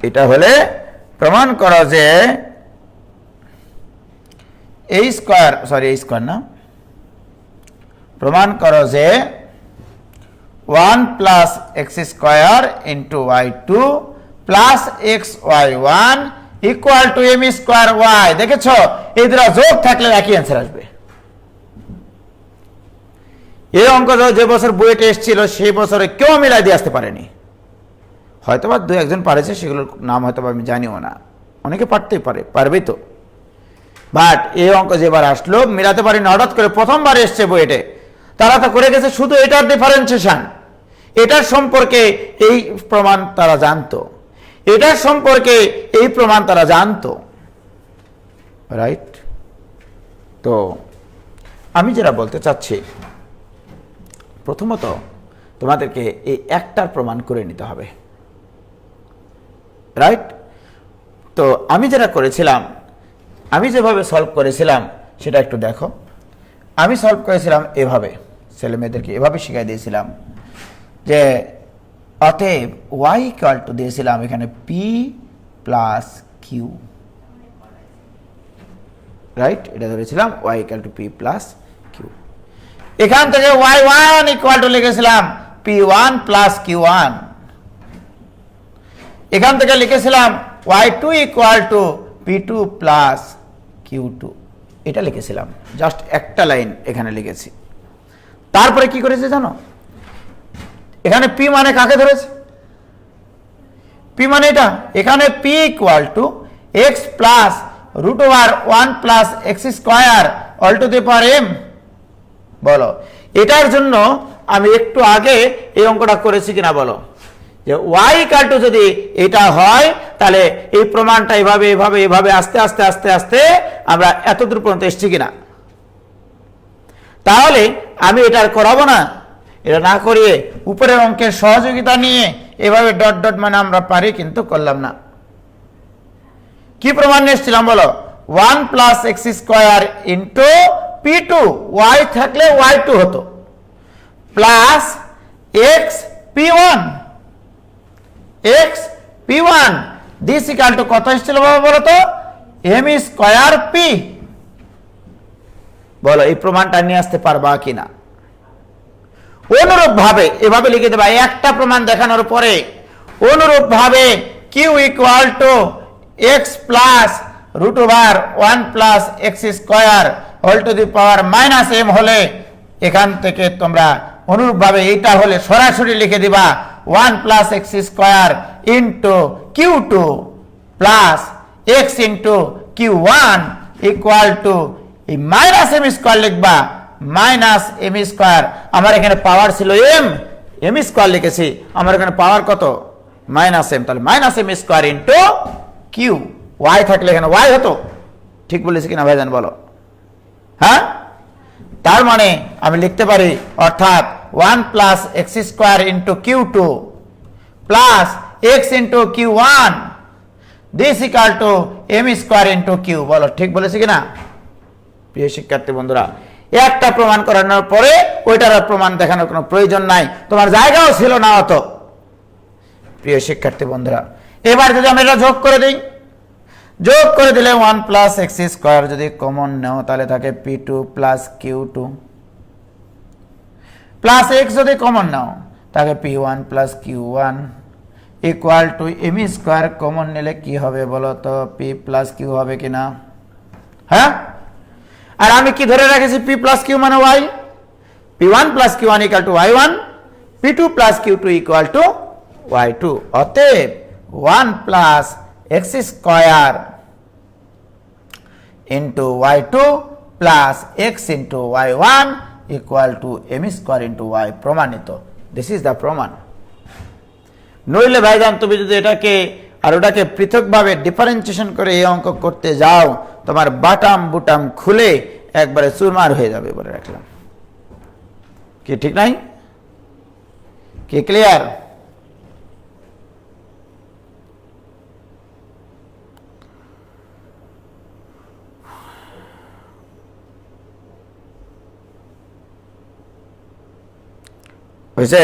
A: এটা হলে প্রমাণ করো যে এই স্কোয়ার, সরি এই স্কোয়ার না, প্রমাণ করো যে 1 plus x square into y2 plus x y1 equal to m square y। দেখেছ, এই দুটো যোগ থাকলে একই অ্যান্সার আসবে। এই অঙ্ক যে বছর বুয়েটে এসেছিল সেই বছরে কেউ মিলাই দিয়ে আসতে পারেনি, হয়তোবা দু একজন পারেছে, সেগুলোর নাম হয়তো আমি জানিও না, অনেকে পারতেই পারে, পারবেই তো, বাট এই অঙ্ক যেবার আসলো মিলাতে পারিনি, হঠাৎ করে প্রথমবার এসছে বুয়েটে, তারা তো করে গেছে শুধু এটার ডিফারেন্সিয়েশন, এটার সম্পর্কে এই প্রমাণ তারা জানতো, এটার সম্পর্কে এই প্রমাণ তারা জানতো, রাইট? তো আমি যেটা বলতে চাচ্ছি, প্রথমত তোমাদেরকে এই একটার প্রমাণ করে নিতে হবে, রাইট? তো আমি যেটা করেছিলাম, আমি যেভাবে সলভ করেছিলাম সেটা একটু দেখো। আমি সলভ করেছিলাম এভাবে, ছেলে মেয়েদেরকে এভাবে শিখাই দিয়েছিলাম যে অতএব y ইকুয়াল টু দিয়েছিলাম এখানে p প্লাস কিউ, রাইট? এটা ধরেছিলাম y equal to p plus q. এখান থেকে y1 ইকুয়াল টু লিখেছিলাম p1 প্লাস q1। এখান থেকে লিখেছিলাম y2 equal to p2 plus q2, এটা লিখেছিলাম, জাস্ট একটা লাইন এখানে লিখেছি। তারপরে কি করেছে জানো, এখানে p মানে কাকে ধরেছে, p মানে এটা, এখানে p equal to x plus root over 1 plus x square all to the power m। বলো এটার জন্য আমি একটু আগে এই অঙ্কটা করেছি কিনা বলো, যে y ইকুয়াল টু যদি এটা হয় তাহলে এই প্রমাণটা এভাবে এভাবে এভাবে আস্তে আস্তে আস্তে আস্তে আমরা এতদূর পর্যন্ত এসেছি কিনা। তাহলে আমি এটা আর করাবো না, এটা না করিয়ে উপরের অঙ্কের সহযোগিতা নিয়ে এভাবে ডট ডট মানে আমরা পারি, কিন্তু করলাম না। কি প্রমাণ নিয়ে এসেছিলাম বলো, 1 plus x square into p2, y থাকলে y2 হতো, plus x p1, x p1 this equal to কত এসেছিল বাবা বলো তো, m স্কোয়ার p। বলো এই প্রমাণটা নিয়ে আসতে পারবা কিনা। অনুরূপ ভাবে এভাবে লিখে দেবা, একটা প্রমাণ দেখানোর পরে অনুরূপ ভাবে q equal to x plus root over 1 plus x square whole to the power minus m হলে এখান থেকে তোমরা অনুরূপ ভাবে এইটা হলে সরাসরি লিখে দিবা 1 plus x square into q2 plus x into q1 equal two এই মাইনাস m স্কোয়ার লিখবা, মাইনাস m স্কোয়ার, আমার এখানে পাওয়ার ছিল m স্কোয়ার লিখেছি, আমার এখানে পাওয়ার কত মাইনাস m, তাহলে minus m square into q, y থাকলে এখানে y হতো, ঠিক বলেছি কিনা ভাইজান বলো। হ্যাঁ, তার মানে আমি লিখতে পারি অর্থাৎ 1 plus x square into q2 plus x into q1 this equal to m square into q। বলো ঠিক বলেছি কিনা প্রিয় শিক্ষার্থী বন্ধুরা। একটা প্রমাণ করানোর পরে ওইটার প্রমাণ দেখানোর কোনো প্রয়োজন নাই, তোমার জায়গাও ছিল না অত। প্রিয় শিক্ষার্থী বন্ধুরা, এবার যদি আমি এটা যোগ করে দিই, যোগ করে দিলে 1 প্লাস এক্স স্কোয়ার যদি কমন নাও তাহলে থাকে p2 plus q2 plus x যদি কমন নাও তাকে p1 plus q1 equal to m square common নিলে কি হবে বলো তো, p প্লাস q হবে কিনা। হ্যাঁ, আর আমি কি ধরে রেখেছি, p প্লাস q মানে y, p1 plus q1 equal to y1, p2 plus q2 equal to y2। অতএব 1 plus x square into y2 plus x into y1 equal to m square into y. প্রমাণিত। This is the প্রমাণ। নইলে ভাইজান তুমি যদি এটাকে আর ওটাকে পৃথকভাবে ডিফারেন্সিয়েশন করে এই অঙ্ক করতে যাও, তোমার বাটাম বুটাম খুলে একবারে চুরমার হয়ে যাবে বলে রাখলাম। কি ঠিক নাই? কি ক্লিয়ার? হয়েছে?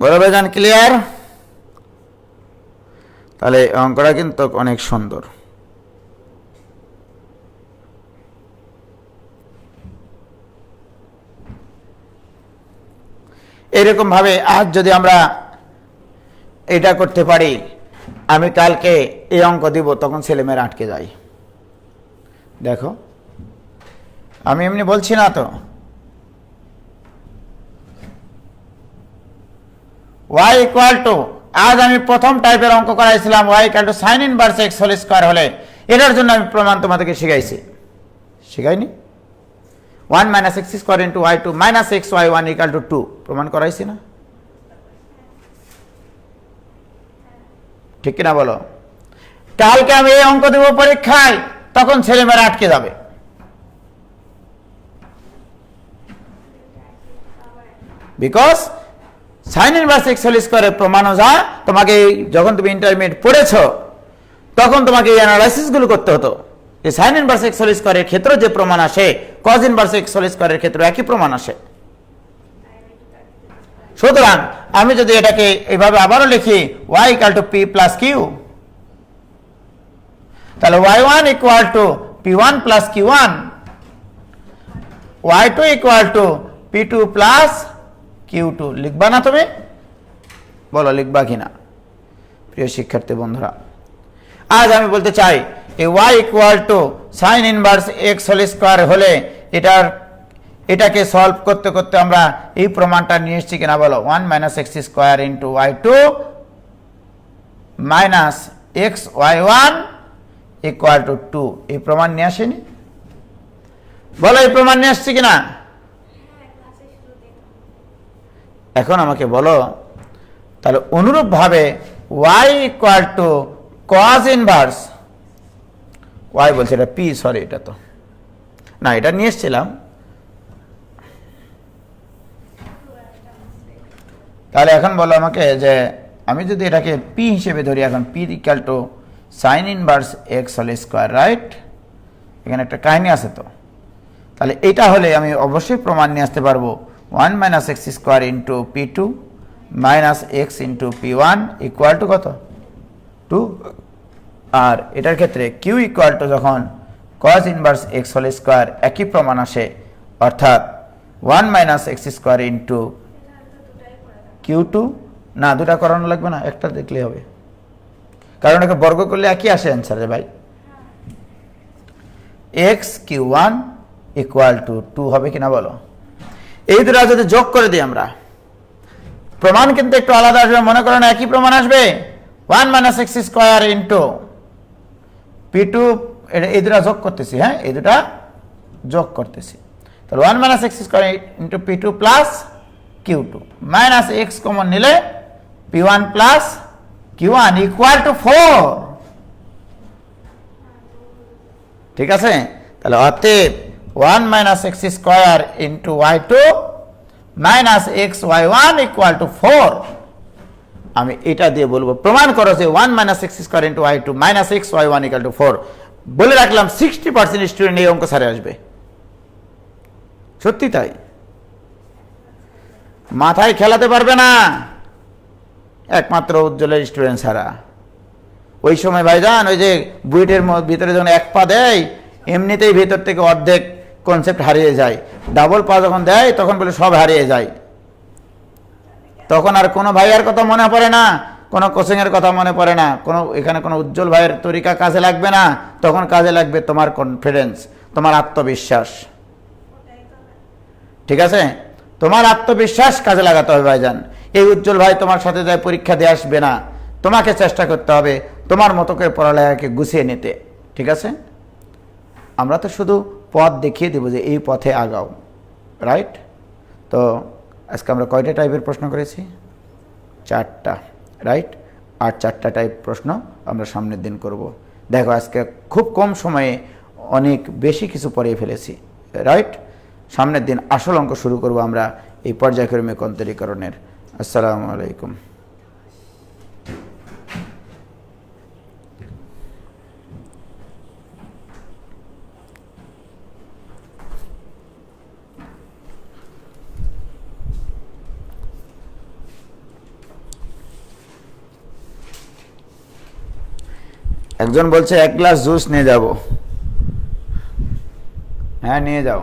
A: বলো ভাইজান ক্লিয়ার? তাহলে অঙ্কটা কিন্তু অনেক সুন্দর। এরকম ভাবে আজ যদি আমরা এটা করতে পারি, আমি কালকে এই অঙ্ক দিব, তখন ছেলেমেয়েরা আটকে যায়। দেখো আমি এমনি বলছি না তো। y ইকুয়াল টু, আজ আমি প্রথম টাইপের অঙ্ক করাইছিলাম y equal to sine inverse x whole square হলে, এটার জন্য আমি প্রমাণ তোমাদেরকে শিখাইছি, শিখাইনি? 1 minus x square into y2 minus x y1 equal to 2 প্রমাণ করাইছি না? ঠিক কিনা বলো? কালকে আমি এই অঙ্ক দেব পরীক্ষায়, তখন ছেলেমেয়েরা আটকে যাবে। Because sine inverse x whole স্কয়ারের প্রমাণও যা, তোমাকে যখন তুমি ইন্টারমিডিয়েট পড়েছো তখন তোমাকে এই অ্যানালাইসিস গুলো করতে হতো। এই সাইন ইনভার্স এক্স হোল স্কয়ারের ক্ষেত্রে যে প্রমাণ আসে, কজ ইনভার্স এক্স হোল স্কয়ারের ক্ষেত্রে একই প্রমাণ আসে। সুতরাং আমি যদি এটাকে এইভাবে আবারও লিখি y equal to p plus q, তাহলে y1 equal to p1 plus q1, y2 equal to p2 plus q2। লিখবা না তুমি? বলো লিখবা কিনা প্রিয় শিক্ষার্থী বন্ধুরা? আজ আমি বলতে চাই এই y equal to sine inverse x whole square হলে এটাকে সলভ করতে করতে আমরা এই প্রমাণটা নিয়ে এসেছি কিনা বলো? 1 minus x square into y2 minus x y1 equal to 2। এই প্রমাণ নিয়ে আসেনি? বলো এই প্রমাণ নিয়ে আসছি কিনা? এখন আমাকে বলো তাহলে অনুরূপ ভাবে y equal two cos inverse, y বলছে এটা p, সরি এটা তো না, এটা নিয়ে এসেছিলাম। তাহলে এখন বলো আমাকে যে আমি যদি এটাকে p হিসেবে ধরি, এখন p equal to sine inverse x whole square, right? এখানে একটা কাহিনী আছে তো। তাহলে এটা হলে আমি অবশ্যই প্রমাণ নিয়ে আসতে পারবো 1 minus x square into p2 minus x into p1 equal to কত? 2। আর এটার ক্ষেত্রে q ইকুয়াল টু যখন cos inverse x whole square, একই প্রমাণ আসে, অর্থাৎ 1 minus x square into q2, না দুটা করানো লাগবে না, একটা দেখলেই হবে, কারণ একে বর্গ করলে একই আসে অ্যান্সার রে ভাই। এক্স q1 ইকুয়াল টু 2 হবে কিনা বলো? এই দুটা যদি যোগ করে দিই আমরা, প্রমাণ কিন্তু একটু আলাদা আসবে, মনে করো না একই প্রমাণ আসবে। 1 minus x square into p2, এই দুটা যোগ করতেছি, হ্যাঁ এই দুটা যোগ করতেছি। তাহলে 1 minus x square into p2 plus q2 minus x common নিলে p1 plus q1 equal to 4। ঠিক আছে? তাহলে অতএব 1 minus x square into y2 minus x y1 equal to 4। আমি এটা দিয়ে বলবো প্রমাণ করো যে 1 minus x square into y2 minus x y1 equal to 4। বলে রাখলাম 60% স্টুডেন্ট এই অঙ্ক সারে আসবে, সত্যি তাই, মাথায় খেলাতে পারবে না একমাত্র উজ্জ্বলের স্টুডেন্ট ছাড়া। ওই সময় ভাইজান ওই যে বুয়েটের ভিতরে যখন এক পা দেয়, এমনিতেই ভেতর থেকে অর্ধেক কনসেপ্ট হারিয়ে যায়, ডাবল পা যখন দেয় তখন বলে সব হারিয়ে যায়, তখন আর কোনো ভাইয়ার কথা মনে পড়ে না, কোনো কোচিংয়ের কথা মনে পড়ে না, কোনো এখানে কোনো উজ্জ্বল ভাইয়ের তরিকা কাজে লাগবে না, তখন কাজে লাগবে তোমার কনফিডেন্স, তোমার আত্মবিশ্বাস। ঠিক আছে, তোমার আত্মবিশ্বাস কাজে লাগাতে হবে ভাইজান। এই উজ্জ্বল ভাই তোমার সাথে যায় পরীক্ষা দিয়ে আসবে না, তোমাকে চেষ্টা করতে হবে তোমার মতো করে পড়ালেখাকে গুছিয়ে নিতে। ঠিক আছে, আমরা তো শুধু পথ দেখিয়ে দেবো যে এই পথে আগাও, রাইট? তো আজকে আমরা কয়টা টাইপের প্রশ্ন করেছি? 4টা, রাইট? আর 4টা টাইপ প্রশ্ন আমরা সামনের দিন করব। দেখো আজকে খুব কম সময়ে অনেক বেশি কিছু পড়িয়ে ফেলেছি, রাইট? সামনের দিন আসল অঙ্ক শুরু করব আমরা এই পর্যায়ক্রমিক অন্তরীকরণের। আসসালামু আলাইকুম। একজন বলছে 1 গ্লাস জুস নিয়ে যাব। হ্যাঁ নিয়ে যাও।